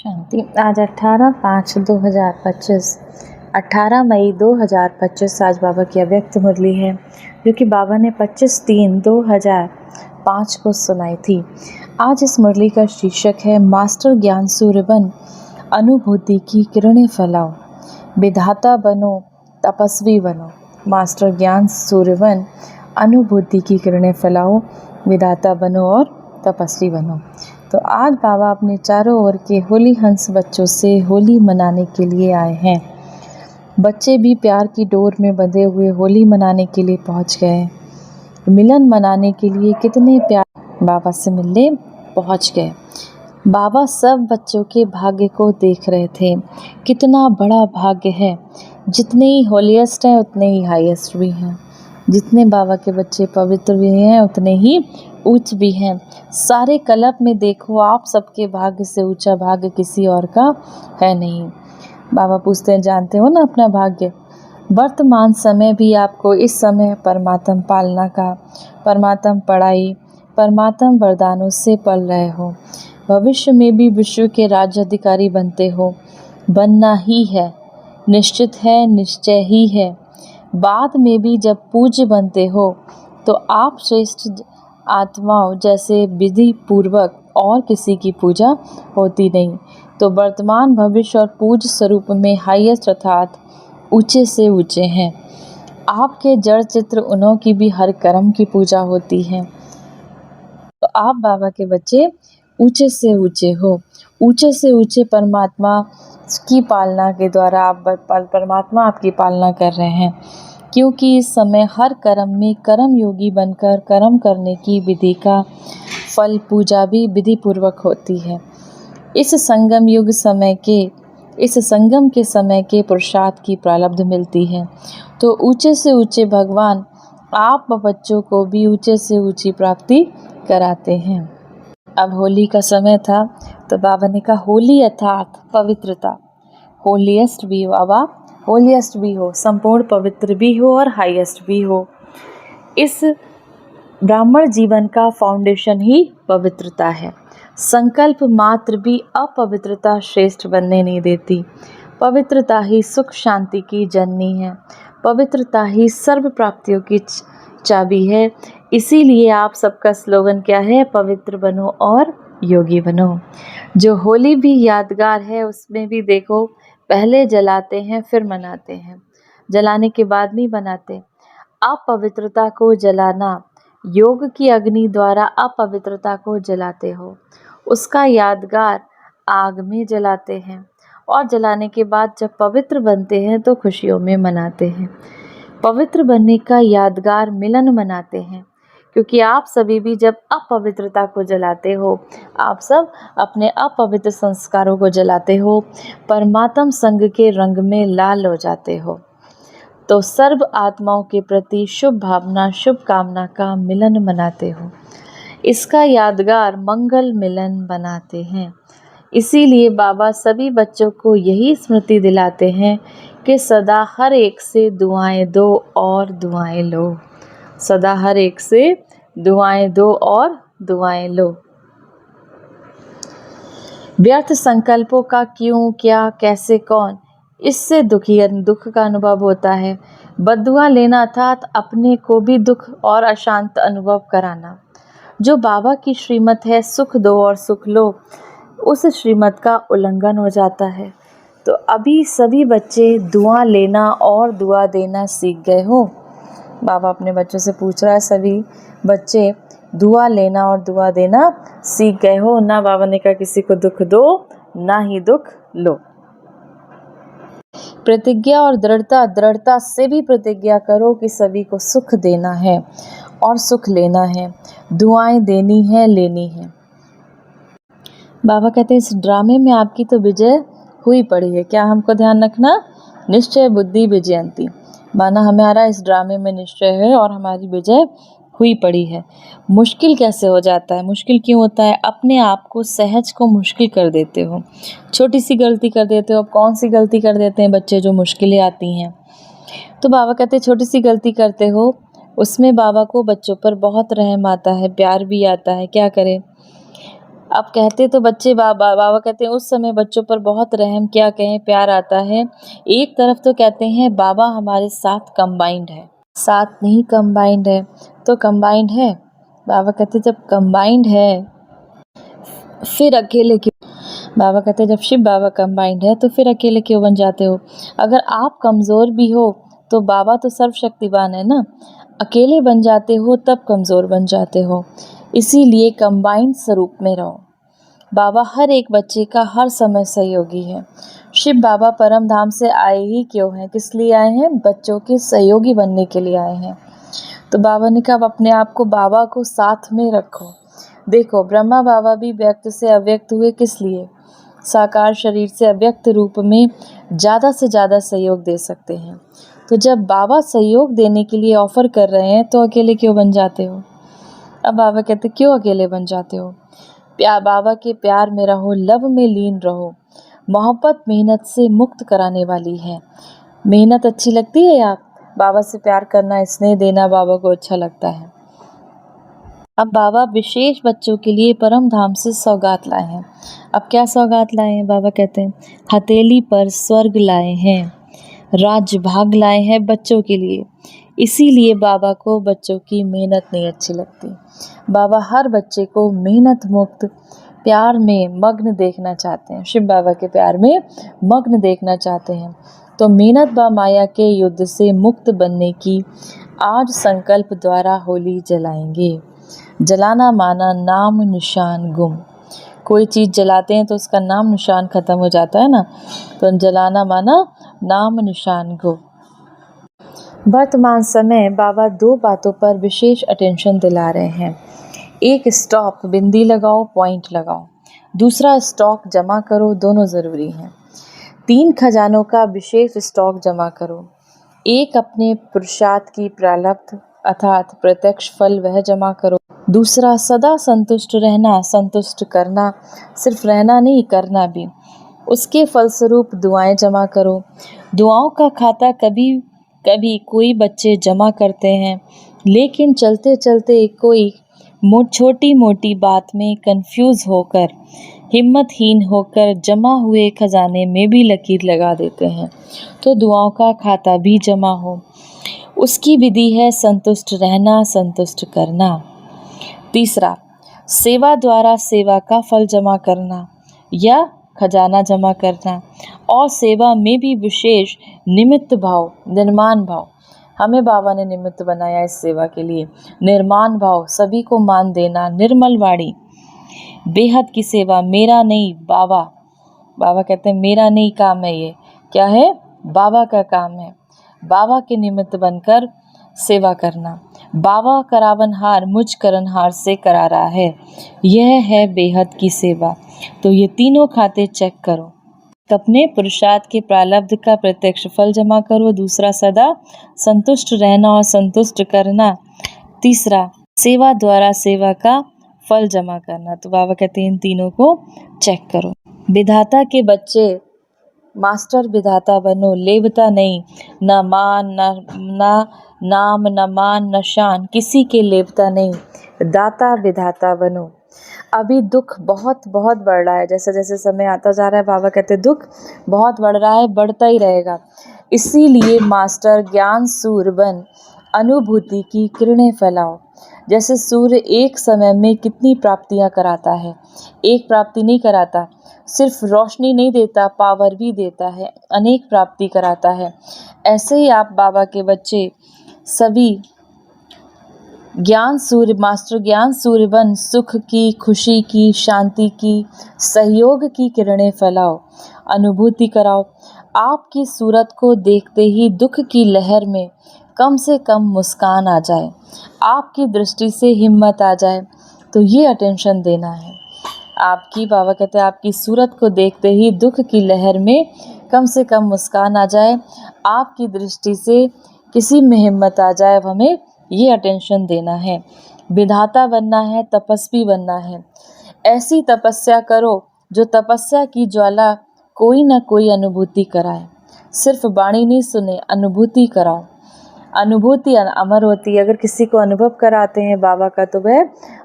शांति। आज 18/5/2025 18 मई 2025 आज बाबा की अव्यक्त मुरली है, जो कि बाबा ने 25/3/2005 को सुनाई थी। आज इस मुरली का शीर्षक है मास्टर ज्ञान सूर्य बन, अनुभूति की किरणें फैलाओ, विधाता बनो, तपस्वी बनो। मास्टर ज्ञान सूर्य बन, अनुभूति की किरणें फैलाओ, विधाता बनो और तपस्वी बनो। तो आज बाबा अपने चारों ओर के होली हंस बच्चों से होली मनाने के लिए आए हैं। बच्चे भी प्यार की डोर में बंधे हुए होली मनाने के लिए पहुंच गए। मिलन मनाने के लिए कितने प्यार बाबा से मिलने पहुंच गए। बाबा सब बच्चों के भाग्य को देख रहे थे। कितना बड़ा भाग्य है। जितने ही होलीएस्ट हैं उतने ही हाईएस्ट भी हैं। जितने बाबा के बच्चे पवित्र भी हैं उतने ही उच्च भी हैं। सारे कल्प में देखो, आप सबके भाग्य से ऊंचा भाग्य किसी और का है नहीं। बाबा पूछते हैं, जानते हो ना अपना भाग्य? वर्तमान समय भी आपको इस समय परमात्म पालना का, परमात्म पढ़ाई, परमात्म वरदानों से पल रहे हो। भविष्य में भी विश्व के राज्याधिकारी बनते हो, बनना ही है, निश्चित है, निश्चय ही है। बाद में भी जब पूज्य बनते हो तो आप श्रेष्ठ आत्माओं जैसे विधि पूर्वक और किसी की पूजा होती नहीं। तो वर्तमान, भविष्य और पूज्य स्वरूप में हाईएस्ट अर्थात ऊंचे से ऊंचे हैं। आपके जड़ चित्र उन्हों की भी हर कर्म की पूजा होती है। तो आप बाबा के बच्चे ऊंचे से ऊंचे हो। ऊंचे से ऊंचे परमात्मा की पालना के द्वारा आप परमात्मा आपकी पालना कर रहे हैं, क्योंकि इस समय हर कर्म में कर्म योगी बनकर कर्म करने की विधि का फल पूजा भी विधि पूर्वक होती है। इस संगम के समय के पुरुषार्थ की प्रारब्ध मिलती है। तो ऊंचे से ऊंचे भगवान आप बच्चों को भी ऊंचे से ऊंची प्राप्ति कराते हैं। अब होली का समय था तो बाबा ने कहा होली अर्थात पवित्रता, होलीएस्ट भी हो। अब आप होलीएस्ट भी हो, संपूर्ण पवित्र भी हो और हाईएस्ट भी हो। इस ब्राह्मण जीवन का फाउंडेशन ही पवित्रता है। संकल्प मात्र भी अपवित्रता श्रेष्ठ बनने नहीं देती। पवित्रता ही सुख शांति की जननी है। पवित्रता ही सर्व प्राप्तियों की चाबी है। इसीलिए आप सबका स्लोगन क्या है? पवित्र बनो और योगी बनो। जो होली भी यादगार है, उसमें भी देखो, पहले जलाते हैं फिर मनाते हैं, जलाने के बाद नहीं बनाते। अपवित्रता को जलाना, योग की अग्नि द्वारा अपवित्रता को जलाते हो, उसका यादगार आग में जलाते हैं और जलाने के बाद जब पवित्र बनते हैं तो खुशियों में मनाते हैं। पवित्र बनने का यादगार मिलन मनाते हैं, क्योंकि आप सभी भी जब अपवित्रता को जलाते हो, आप सब अपने अपवित्र संस्कारों को जलाते हो, परमात्म संग के रंग में लाल हो जाते हो। तो सर्व आत्माओं के प्रति शुभ भावना, शुभ कामना का मिलन मनाते हो। इसका यादगार मंगल मिलन बनाते हैं। इसीलिए बाबा सभी बच्चों को यही स्मृति दिलाते हैं कि सदा हर एक से दुआएं दो और दुआएं लो। सदा हर एक से दुआएं दो और दुआएं लो। व्यर्थ संकल्पों का क्यों, क्या, कैसे, कौन, इससे दुख का अनुभव होता है। बद्दुआ लेना अर्थात अपने को भी दुख और अशांत अनुभव कराना। जो बाबा की श्रीमत है, सुख दो और सुख लो, उस श्रीमत का उल्लंघन हो जाता है। तो अभी सभी बच्चे दुआ लेना और दुआ देना सीख गए हो? बाबा अपने बच्चों से पूछ रहा है, सभी बच्चे दुआ लेना और दुआ देना सीख गए हो ना? बाबा ने कहा किसी को दुख दो ना ही दुख लो। प्रतिज्ञा और दृढ़ता से भी प्रतिज्ञा करो कि सभी को सुख देना है और सुख लेना है, दुआएं देनी है, लेनी है। बाबा कहते हैं इस ड्रामे में आपकी तो विजय हुई पड़ी है। क्या हमको ध्यान रखना? निश्चय बुद्धि विजयंती, माना हमारा इस ड्रामे में निश्चय है और हमारी विजय हुई पड़ी है। मुश्किल कैसे हो जाता है? मुश्किल क्यों होता है? अपने आप को, सहज को मुश्किल कर देते हो, छोटी सी गलती कर देते हो। अब कौन सी गलती कर देते हैं बच्चे जो मुश्किलें आती हैं? तो बाबा कहते हैं छोटी सी गलती करते हो, उसमें बाबा को बच्चों पर बहुत रहम आता है, प्यार भी आता है। क्या करें? अब कहते तो बच्चे बाबा कहते हैं उस समय बच्चों पर बहुत रहम क्या कहें प्यार आता है। एक तरफ तो कहते हैं बाबा हमारे साथ कंबाइंड है, साथ नहीं कंबाइंड है, तो कंबाइंड है। बाबा कहते जब कंबाइंड है फिर अकेले क्यों। बाबा कहते जब शिव बाबा कंबाइंड है तो फिर अकेले क्यों बन जाते हो। अगर आप कमज़ोर भी हो तो बाबा तो सर्वशक्तिवान है ना, अकेले बन जाते हो तब कमज़ोर बन जाते हो। इसीलिए कंबाइंड स्वरूप में रहो। बाबा हर एक बच्चे का हर समय सहयोगी है। शिव बाबा परम धाम से आए ही क्यों हैं, किस लिए आए हैं, बच्चों के सहयोगी बनने के लिए आए हैं। तो बाबा ने कहा अपने आप को बाबा को साथ में रखो। देखो ब्रह्मा बाबा भी व्यक्त से अव्यक्त हुए, किस लिए, साकार शरीर से अव्यक्त रूप में ज़्यादा से ज़्यादा सहयोग दे सकते हैं। तो जब बाबा सहयोग देने के लिए ऑफ़र कर रहे हैं तो अकेले क्यों बन जाते हो। अब बाबा कहते क्यों अकेले बन जाते हो, बाबा के प्यार में रहो, लव में लीन रहो। मोहब्बत मेहनत से मुक्त कराने वाली है। मेहनत अच्छी लगती है आप, बाबा से प्यार करना, स्नेह देना बाबा को अच्छा लगता है। अब बाबा विशेष बच्चों के लिए परम धाम से सौगात लाए हैं। अब क्या सौगात लाए हैं, बाबा कहते हैं हथेली पर स्वर्ग लाए हैं, राज्य भाग लाए हैं बच्चों के लिए। इसीलिए बाबा को बच्चों की मेहनत नहीं अच्छी लगती। बाबा हर बच्चे को मेहनत मुक्त प्यार में मग्न देखना चाहते हैं, शिव बाबा के प्यार में मग्न देखना चाहते हैं। तो मेहनत व माया के युद्ध से मुक्त बनने की आज संकल्प द्वारा होली जलाएंगे। जलाना माना नाम निशान गुम। कोई चीज़ जलाते हैं तो उसका नाम निशान ख़त्म हो जाता है ना, तो जलाना माना नाम निशान गुम। वर्तमान समय बाबा दो बातों पर विशेष अटेंशन दिला रहे हैं। एक स्टॉप बिंदी लगाओ, पॉइंट लगाओ। दूसरा स्टॉक जमा करो, दोनों ज़रूरी हैं। 3 खजानों का विशेष स्टॉक जमा करो। एक अपने पुरुषार्थ की प्रारब्ध अर्थात प्रत्यक्ष फल वह जमा करो। दूसरा सदा संतुष्ट रहना, संतुष्ट करना, सिर्फ रहना नहीं करना भी। उसके फलस्वरूप दुआएं जमा करो। दुआओं का खाता कभी कभी कोई बच्चे जमा करते हैं, लेकिन चलते चलते कोई छोटी मोटी बात में कंफ्यूज होकर, हिम्मतहीन होकर जमा हुए खजाने में भी लकीर लगा देते हैं। तो दुआओं का खाता भी जमा हो। उसकी विधि है संतुष्ट रहना, संतुष्ट करना। तीसरा, सेवा द्वारा सेवा का फल जमा करना या खजाना जमा करना। और सेवा में भी विशेष निमित्त भाव, निर्माण भाव। हमें बाबा ने निमित्त बनाया इस सेवा के लिए। निर्माण भाव, सभी को मान देना, निर्मल वाणी, बेहद की सेवा, मेरा नहीं बाबा। बाबा कहते हैं मेरा नहीं काम है, ये क्या है, बाबा का काम है। बाबा के निमित्त बनकर सेवा करना। बाबा करावनहार मुझ करनहार से करा रहा है, यह है बेहद की सेवा। तो ये तीनों खाते चेक करो। अपने पुरुषार्थ के प्रारब्ध का प्रत्यक्ष फल जमा करो। दूसरा सदा संतुष्ट रहना और संतुष्ट करना। तीसरा सेवा द्वारा सेवा का फल जमा करना। तो बाबा कहते हैं इन तीनों को चेक करो। विधाता के बच्चे मास्टर विधाता बनो, लेवता नहीं, न मान न नाम, न मान न शान, किसी के लेवता नहीं, दाता विधाता बनो। अभी दुख बहुत बहुत बढ़ रहा है, जैसे जैसे समय आता जा रहा है बाबा कहते हैं दुख बहुत बढ़ रहा है, बढ़ता ही रहेगा। इसीलिए मास्टर ज्ञान सूर्य बन अनुभूति की किरणें फैलाओ। जैसे सूर्य एक समय में कितनी प्राप्तियां कराता है, एक प्राप्ति नहीं कराता, सिर्फ रोशनी नहीं देता, पावर भी देता है, अनेक प्राप्ति कराता है। ऐसे ही आप बाबा के बच्चे सभी ज्ञान सूर्य, मास्टर ज्ञान सूर्य बन सुख की, खुशी की, शांति की, सहयोग की किरणें फैलाओ, अनुभूति कराओ। आपकी सूरत को देखते ही दुख की लहर में कम से कम मुस्कान आ जाए, आपकी दृष्टि से हिम्मत आ जाए, तो ये अटेंशन देना है। आपकी, बाबा कहते हैं आपकी सूरत को देखते ही दुख की लहर में कम से कम मुस्कान आ जाए, आपकी दृष्टि से किसी में हिम्मत आ जाए, अब हमें ये अटेंशन देना है। विधाता बनना है, तपस्वी बनना है। ऐसी तपस्या करो जो तपस्या की ज्वाला कोई ना कोई अनुभूति कराए। सिर्फ वाणी नहीं सुने, अनुभूति कराओ। अनुभूति अमर होती है। अगर किसी को अनुभव कराते हैं बाबा का तो वह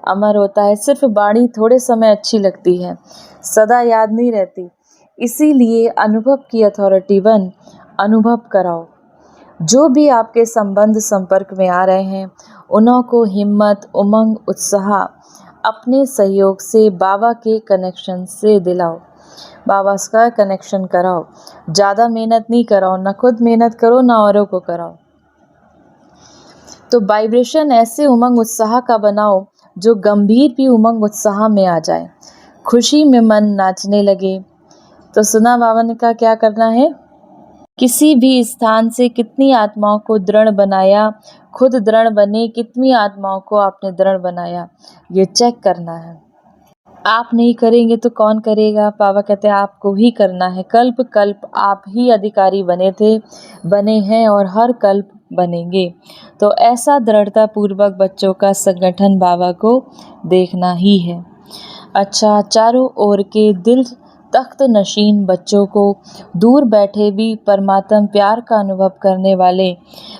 अमर होता है। सिर्फ वाणी थोड़े समय अच्छी लगती है, सदा याद नहीं रहती। इसीलिए अनुभव की अथॉरिटी बन, अनुभव कराओ। जो भी आपके संबंध संपर्क में आ रहे हैं, उन्हों को हिम्मत, उमंग, उत्साह अपने सहयोग से बाबा के कनेक्शन से दिलाओ। बाबा का कनेक्शन कराओ। ज़्यादा मेहनत नहीं कराओ, ना खुद मेहनत करो ना औरों को कराओ। तो वाइब्रेशन ऐसे उमंग उत्साह का बनाओ जो गंभीर भी उमंग उत्साह में आ जाए, खुशी में मन नाचने लगे। तो सुना बाबा ने कहा क्या करना है? किसी भी स्थान से कितनी आत्माओं को दृढ़ बनाया, खुद दृढ़ बने, कितनी आत्माओं को आपने दृढ़ बनाया, ये चेक करना है। आप नहीं करेंगे तो कौन करेगा? बाबा कहते हैं आपको ही करना है। कल्प कल्प आप ही अधिकारी बने थे, बने हैं और हर कल्प बनेंगे। तो ऐसा दृढ़ता पूर्वक बच्चों का संगठन बाबा को देखना ही है। अच्छा, चारों ओर के दिल तख्त नशीन बच्चों को, दूर बैठे भी परमात्म प्यार का अनुभव करने वाले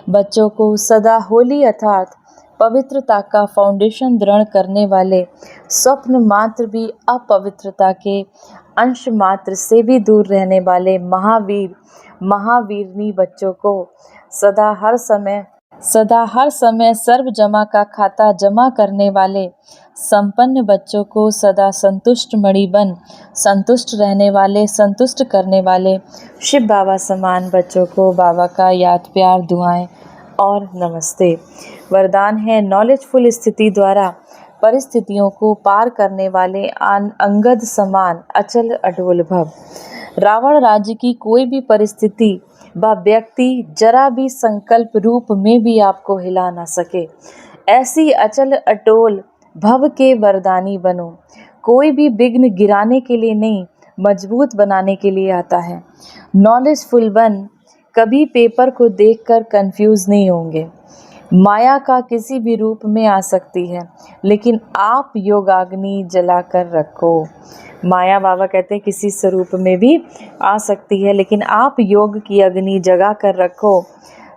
बच्चों को सदा होली अर्थात पवित्रता का फाउंडेशन दृढ़ करने वाले, स्वप्न मात्र भी अपवित्रता के अंश मात्र से भी दूर रहने वाले महावीर महावीरनी बच्चों को सदा हर समय सर्व जमा का खाता जमा करने वाले संपन्न बच्चों को सदा संतुष्ट मणि बन, संतुष्ट रहने वाले, संतुष्ट करने वाले शिव बाबा समान बच्चों को बाबा का याद प्यार दुआएं और नमस्ते। वरदान है नॉलेजफुल स्थिति द्वारा परिस्थितियों को पार करने वाले अंगद समान अचल अडोल भव। रावण राज्य की कोई भी परिस्थिति व व्यक्ति जरा भी संकल्प रूप में भी आपको हिला ना सके, ऐसी अचल अटोल भव के वरदानी बनो। कोई भी विघ्न गिराने के लिए नहीं, मजबूत बनाने के लिए आता है। नॉलेजफुल बन, कभी पेपर को देखकर कंफ्यूज नहीं होंगे। माया का किसी भी रूप में आ सकती है, लेकिन आप योगाग्नि जला कर रखो। माया बाबा कहते हैं किसी स्वरूप में भी आ सकती है, लेकिन आप योग की अग्नि जगा कर रखो।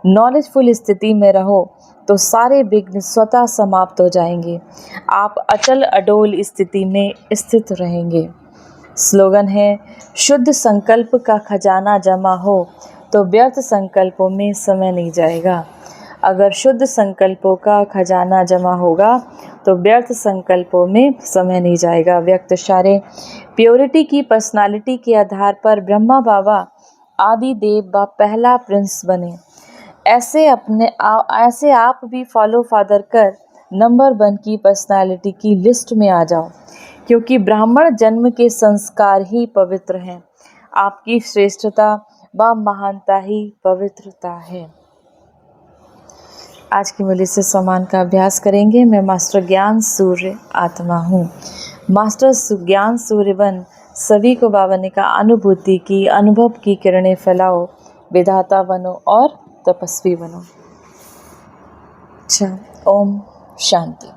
नॉलेजफुल स्थिति में रहो तो सारे विघ्न स्वतः समाप्त हो जाएंगे। आप अचल अडोल स्थिति में स्थित रहेंगे। स्लोगन है शुद्ध संकल्प का खजाना जमा हो तो व्यर्थ संकल्पों में समय नहीं जाएगा। अगर शुद्ध संकल्पों का खजाना जमा होगा तो व्यर्थ संकल्पों में समय नहीं जाएगा। व्यक्त इशारे प्योरिटी की पर्सनालिटी के आधार पर ब्रह्मा बाबा आदि देव व पहला प्रिंस बने। ऐसे आप भी फॉलो फादर कर नंबर 1 की पर्सनालिटी की लिस्ट में आ जाओ, क्योंकि ब्राह्मण जन्म के संस्कार ही पवित्र हैं। आपकी श्रेष्ठता व महानता ही पवित्रता है। आज की मुरली से सम्मान का अभ्यास करेंगे। मैं मास्टर ज्ञान सूर्य आत्मा हूँ। मास्टर ज्ञान सूर्य बन सभी को बाबा ने कहा अनुभूति की, अनुभव की किरणें फैलाओ, विधाता बनो और तपस्वी बनो। अच्छा, ओम शांति।